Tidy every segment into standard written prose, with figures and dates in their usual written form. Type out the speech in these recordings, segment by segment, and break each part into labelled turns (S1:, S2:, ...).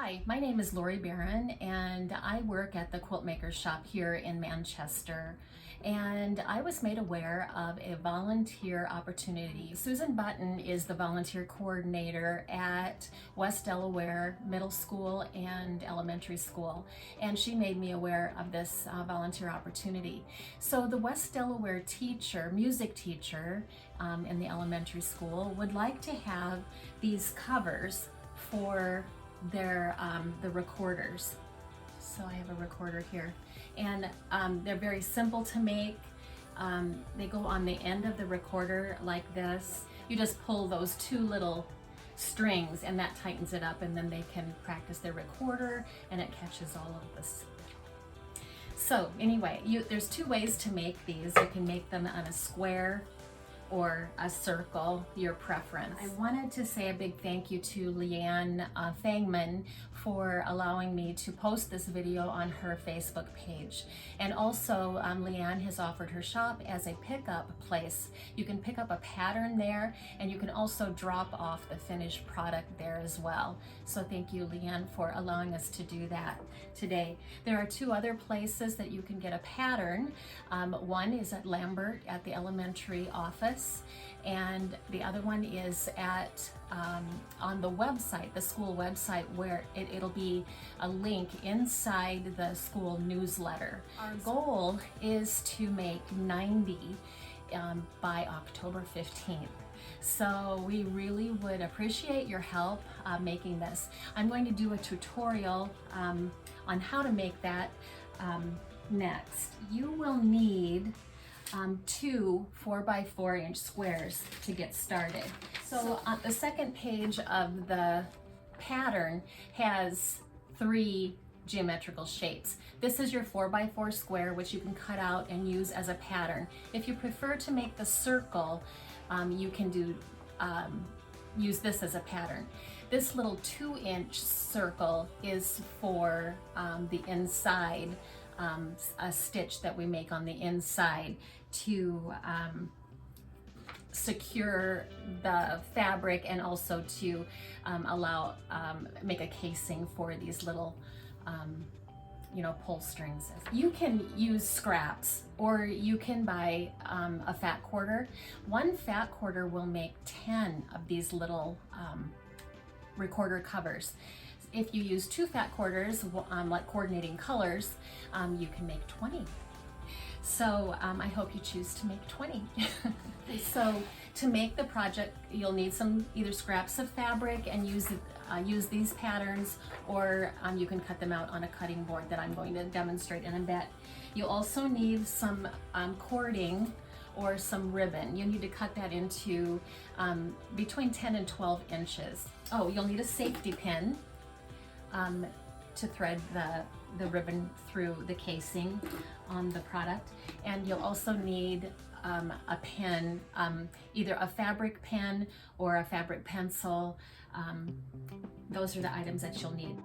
S1: Hi, my name is Lori Barron and I work at the Quilt Makers Shop here in Manchester. And I was made aware of a volunteer opportunity. Susan Button is the volunteer coordinator at West Delaware Middle School and Elementary School. And she made me aware of this volunteer opportunity. So the West Delaware teacher, music teacher in the elementary school would like to have these covers for their the recorders. So I have a recorder here, and they're very simple to make. They go on the end of the recorder like this. You just pull those two little strings and that tightens it up, and then they can practice their recorder and it catches all of this. So anyway, there's two ways to make these. You can make them on a square or a circle, your preference. I wanted to say a big thank you to Leanne Fangman for allowing me to post this video on her Facebook page. And also Leanne has offered her shop as a pickup place. You can pick up a pattern there, and you can also drop off the finished product there as well. So thank you, Leanne, for allowing us to do that today. There are two other places that you can get a pattern. One is at Lambert at the elementary office, and the other one is at on the website, the school website, where it'll be a link inside the school newsletter. Our goal is to make 90 by October 15th. So we really would appreciate your help making this. I'm going to do a tutorial on how to make that next. You will need two 4x4-inch squares to get started. So the second page of the pattern has 3 geometrical shapes. This is your 4x4 square, which you can cut out and use as a pattern. If you prefer to make the circle, you can use this as a pattern. This little 2-inch circle is for the inside, a stitch that we make on the inside to secure the fabric, and also to make a casing for these little pull strings. You can use scraps, or you can buy a fat quarter. One fat quarter will make 10 of these little recorder covers. If you use 2 fat quarters, like coordinating colors, you can make 20. So I hope you choose to make 20. So to make the project, you'll need some either scraps of fabric and use these patterns, or you can cut them out on a cutting board that I'm going to demonstrate in a bit. You'll also need some cording or some ribbon. You need to cut that into between 10 and 12 inches. Oh, you'll need a safety pin to thread the ribbon through the casing on the product. And you'll also need a pen, either a fabric pen or a fabric pencil. Those are the items that you'll need.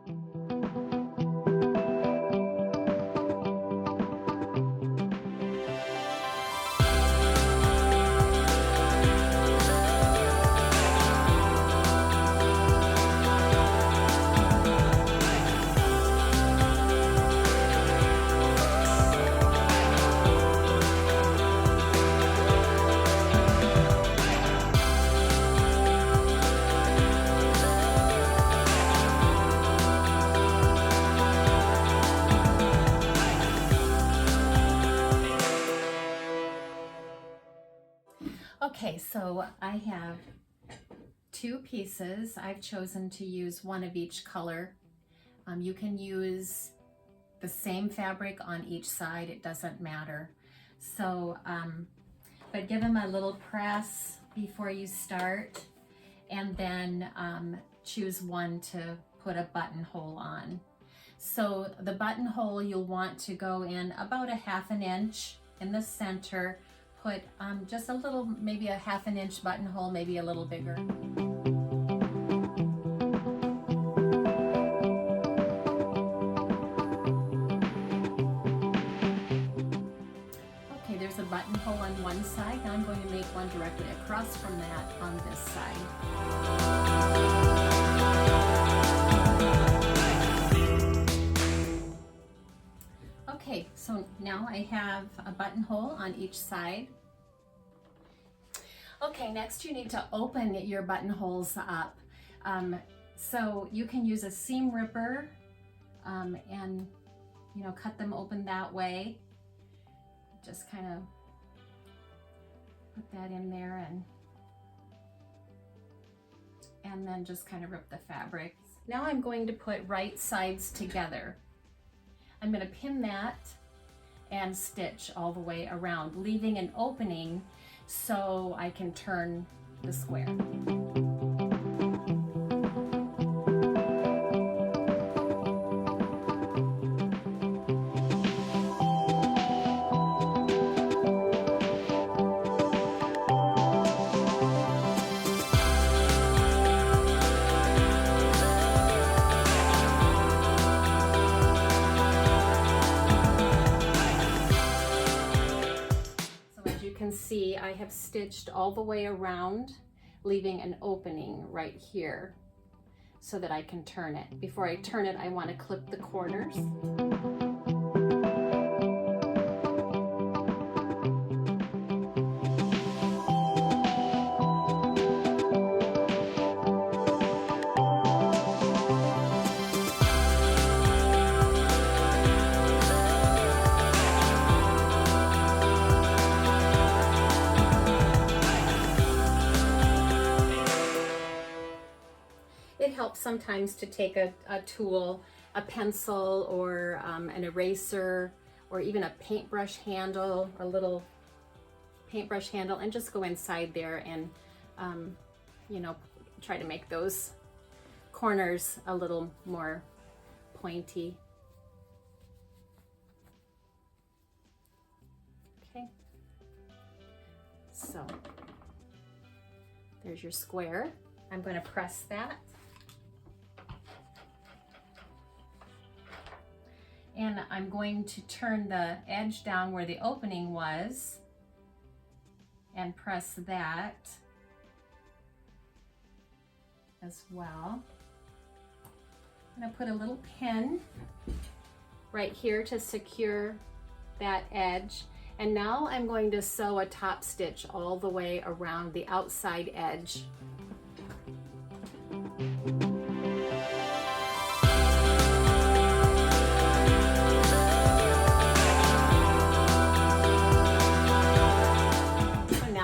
S1: Okay, so I have 2 pieces. I've chosen to use one of each color. You can use the same fabric on each side, it doesn't matter. So, but give them a little press before you start, and then choose one to put a buttonhole on. So the buttonhole, you'll want to go in about a 1/2 inch in the center. Put just a little, maybe a 1/2 inch buttonhole, maybe a little bigger. Okay, there's a buttonhole on one side. Now I'm going to make one directly across from that on this side. Okay, so now I have a buttonhole on each side. Okay, next you need to open your buttonholes up. So you can use a seam ripper and cut them open that way. Just kind of put that in there and then just kind of rip the fabric. Now I'm going to put right sides together. I'm going to pin that and stitch all the way around, leaving an opening so I can turn the square. See, I have stitched all the way around, leaving an opening right here so that I can turn it. Before I turn it, I want to clip the corners. It helps sometimes to take a tool, a pencil or an eraser or even a paintbrush handle, a little paintbrush handle, and just go inside there and try to make those corners a little more pointy. Okay, so there's your square. I'm going to press that. And I'm going to turn the edge down where the opening was and press that as well. I'm going to put a little pin right here to secure that edge. And now I'm going to sew a top stitch all the way around the outside edge.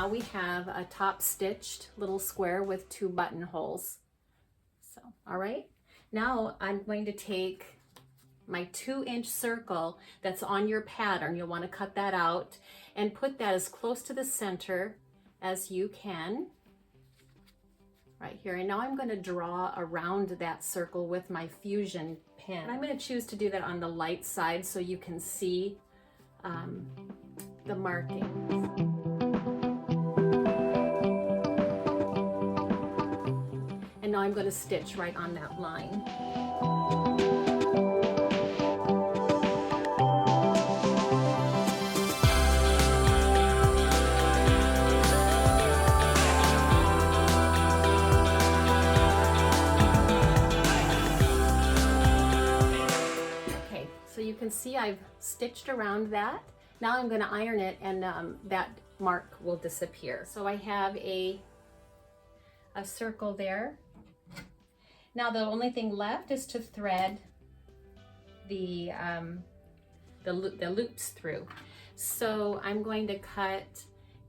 S1: We have a top stitched little square with 2 buttonholes. So, all right. Now I'm going to take my 2-inch circle that's on your pattern. You'll want to cut that out and put that as close to the center as you can. Right here. And now I'm going to draw around that circle with my fusion pin. And I'm going to choose to do that on the light side so you can see the markings. And now I'm going to stitch right on that line. Okay, so you can see I've stitched around that. Now I'm going to iron it and that mark will disappear. So I have a circle there. Now the only thing left is to thread the loops through. So I'm going to cut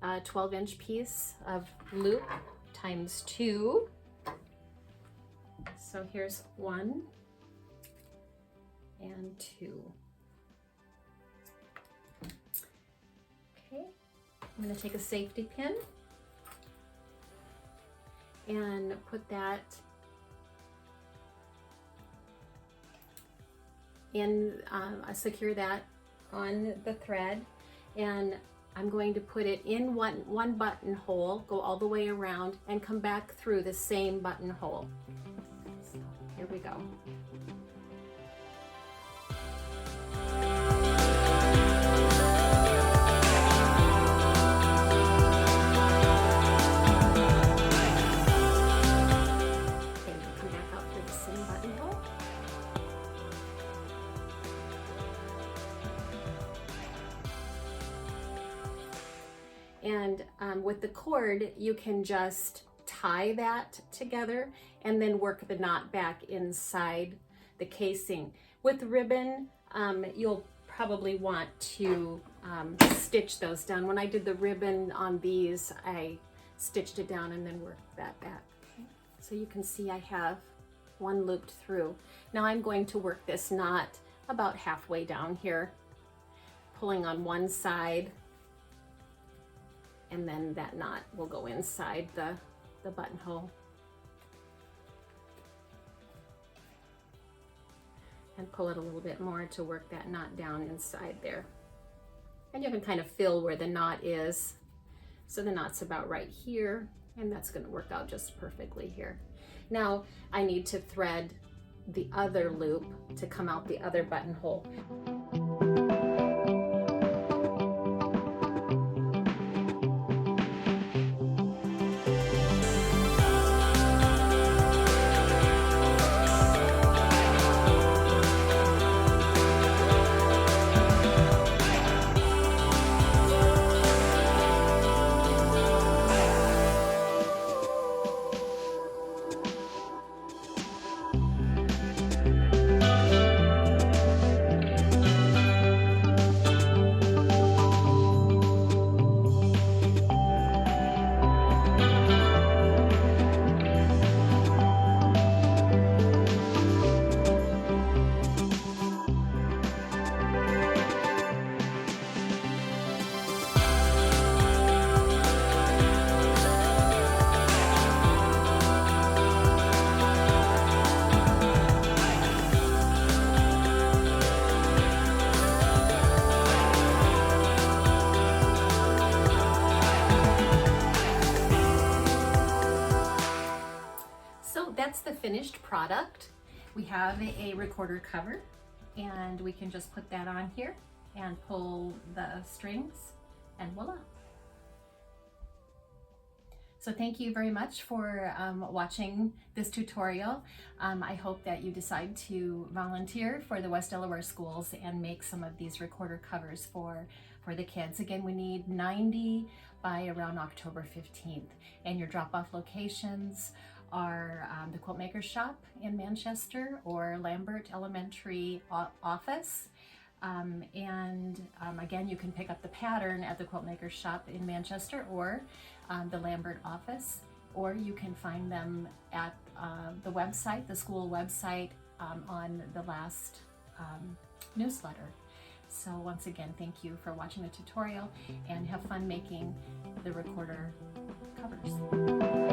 S1: a 12-inch piece of loop times 2. So here's 1 and 2. Okay, I'm going to take a safety pin and put that in, secure that on the thread, and I'm going to put it in one buttonhole, go all the way around and come back through the same buttonhole. So here we go. And with the cord, you can just tie that together and then work the knot back inside the casing. With ribbon, you'll probably want to stitch those down. When I did the ribbon on these, I stitched it down and then worked that back. Okay. So you can see I have one looped through. Now I'm going to work this knot about halfway down here, pulling on one side, and then that knot will go inside the buttonhole. And pull it a little bit more to work that knot down inside there. And you can kind of feel where the knot is. So the knot's about right here, and that's going to work out just perfectly here. Now I need to thread the other loop to come out the other buttonhole. That's the finished product. We have a recorder cover, and we can just put that on here and pull the strings, and voila. So thank you very much for watching this tutorial. I hope that you decide to volunteer for the West Delaware schools and make some of these recorder covers for the kids. Again, we need 90 by around October 15th, and your drop-off locations are the Quiltmaker Shop in Manchester or Lambert Elementary office. Again, you can pick up the pattern at the Quiltmaker Shop in Manchester or the Lambert office, or you can find them at the website, the school website, on the last newsletter. So once again, thank you for watching the tutorial, and have fun making the recorder covers.